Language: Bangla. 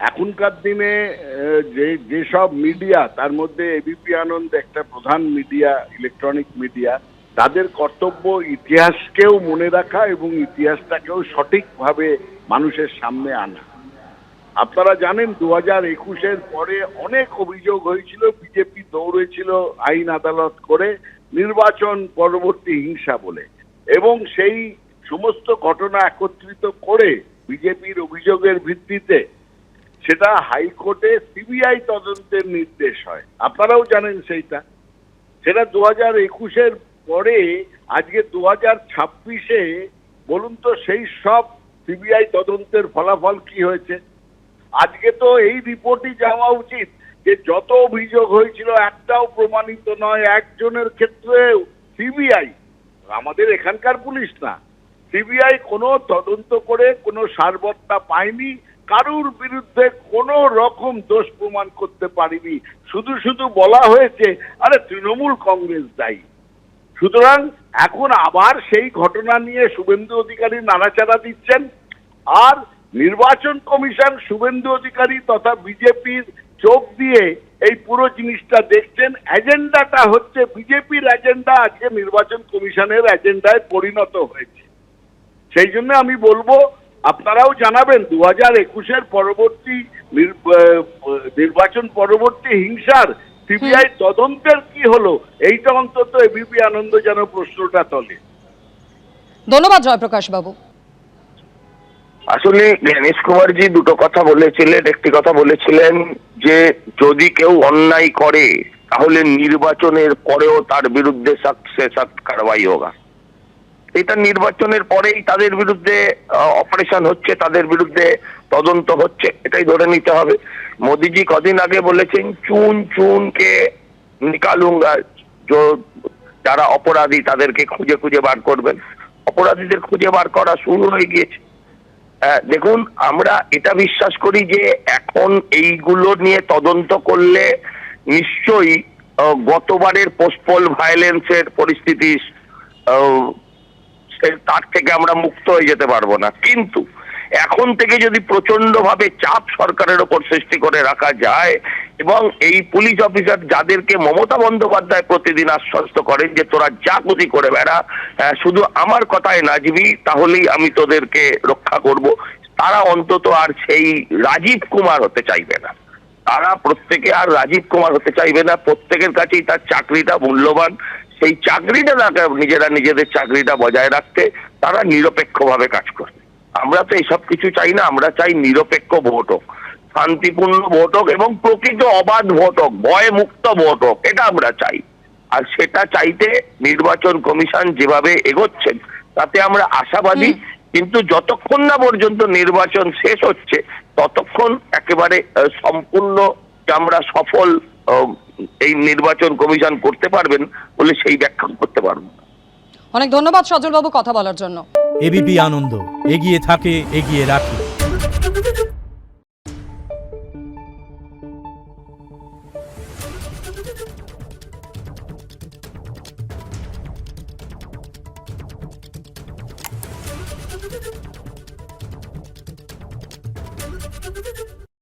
এখনকার দিনে যেসব মিডিয়া, তার মধ্যে এবিপি আনন্দ একটা প্রধান মিডিয়া, ইলেকট্রনিক মিডিয়া, তাদের কর্তব্য ইতিহাসকেও মনে রাখা এবং ইতিহাসটাকেও সঠিকভাবে মানুষের সামনে আনা। আপনারা জানেন 2021-এর পরে অনেক অভিযোগ হয়েছিল, বিজেপি দৌড়েছিল আইন আদালত করে নির্বাচন পরবর্তী হিংসা বলে, এবং সেই সমস্ত ঘটনা একত্রিত করে বিজেপির অভিযোগের ভিত্তিতে সেটা হাইকোর্টে সিবিআই তদন্তের নির্দেশ হয়। আপনারাও জানেন সেইটা। সেটা 2021-এর পরে আজকে 2026-এ বলুন তো সেই সব সিবিআই তদন্তের ফলাফল কি হয়েছে? আজকে তো এই রিপোর্টই যাওয়া উচিত যে যত অভিযোগ হয়েছিল একটাও প্রমাণিত নয়। একজনের ক্ষেত্রে সিবিআই, আমাদের এখানকার পুলিশ না, সিবিআই কোনো তদন্ত করে কোনো সারবত্তা পায়নি, কারুর বিরুদ্ধে কোনো রকম দোষ প্রমাণ করতে পারেনি। শুধু শুধু বলা হয়েছে আরে তৃণমূল কংগ্রেস দায়ী। সুতরাং এখন আবার সেই ঘটনা নিয়ে শুভেন্দু অধিকারী নাড়াচাড়া দিচ্ছেন, আর নির্বাচন কমিশন শুভেন্দু অধিকারী তথা বিজেপির চোখ দিয়ে এই পুরো জিনিসটা দেখছেন। এজেন্ডাটা হচ্ছে বিজেপির এজেন্ডা, আজকে নির্বাচন কমিশনের এজেন্ডায় পরিণত হয়েছে। সেই জন্য আমি বলবো আপনারাও জানাবেন 2021-এর পরবর্তী নির্বাচন পরবর্তী হিংসার সিবিআই তদন্তের কি হলো, এইটা অন্তত এবিপি আনন্দ যেন প্রশ্নটা তোলে। ধন্যবাদ জয়প্রকাশ বাবু। আসলে জ্ঞানেশ কুমারজি দুটো কথা বলেছিলেন। একটি কথা বলেছিলেন যে যদি কেউ অন্যায় করে তাহলে নির্বাচনের পরেও তার বিরুদ্ধে সখ্ত সে সখ্ত কারবাই হোগা। এটা নির্বাচনের পরেই তাদের বিরুদ্ধে অপারেশন হচ্ছে, তাদের বিরুদ্ধে তদন্ত হচ্ছে, এটাই ধরে নিতে হবে। মোদিজি কদিন আগে বলেছেন চুন চুনকে নিকালুঙ্গা, যারা অপরাধী তাদেরকে খুঁজে খুঁজে বার করবেন। অপরাধীদের খুঁজে বার করা শুরু হয়ে গিয়েছে। দেখুন, আমরা এটা বিশ্বাস করি যে এখন এইগুলো নিয়ে তদন্ত করলে নিশ্চয়ই গতবারের পোস্টপোল ভায়োলেন্সের পরিস্থিতি তার থেকে আমরা মুক্ত হয়ে যেতে পারবো না, কিন্তু এখন থেকে যদি প্রচন্ড ভাবে চাপ সরকারের ওপর সৃষ্টি করে রাখা যায় এবং এই পুলিশ অফিসার যাদেরকে মমতা বন্দ্যোপাধ্যায় প্রতিদিন আশ্বস্ত করেন যে তোরা যা খুশি করে বেড়া, শুধু আমার কথায় নাচবি তাহলেই আমি তোদেরকে রক্ষা করব, তারা অন্তত আর সেই রাজীব কুমার হতে চাইবে না। তারা প্রত্যেকে আর রাজীব কুমার হতে চাইবে না। প্রত্যেকের কাছেই তার চাকরিটা মূল্যবান। সেই চাকরিটা নিজেরা নিজেদের চাকরিটা বজায় রাখতে তারা নিরপেক্ষভাবে কাজ করবে। আমরা তো এইসব কিছু চাই না। আমরা চাই নিরপেক্ষ ভোট হোক, শান্তিপূর্ণ ভোট হোক এবং প্রকৃত অবাধ ভোট হোক, ভয় মুক্ত ভোট হোক, এটা আমরা চাই। আর সেটা চাইতে নির্বাচন কমিশন যেভাবে এগোচ্ছেন তাতে আমরা আশাবাদী। কিন্তু যতক্ষণ না পর্যন্ত নির্বাচন শেষ হচ্ছে ততক্ষণ একেবারে সম্পূর্ণ আমরা সফল এই নির্বাচন কমিশন করতে পারবেন বলে সেই ব্যাখ্যা করতে পারবো। অনেক ধন্যবাদ সজল বাবু কথা বলার জন্য। এবিপি আনন্দ, এগিয়ে থাকে, এগিয়ে রাখে।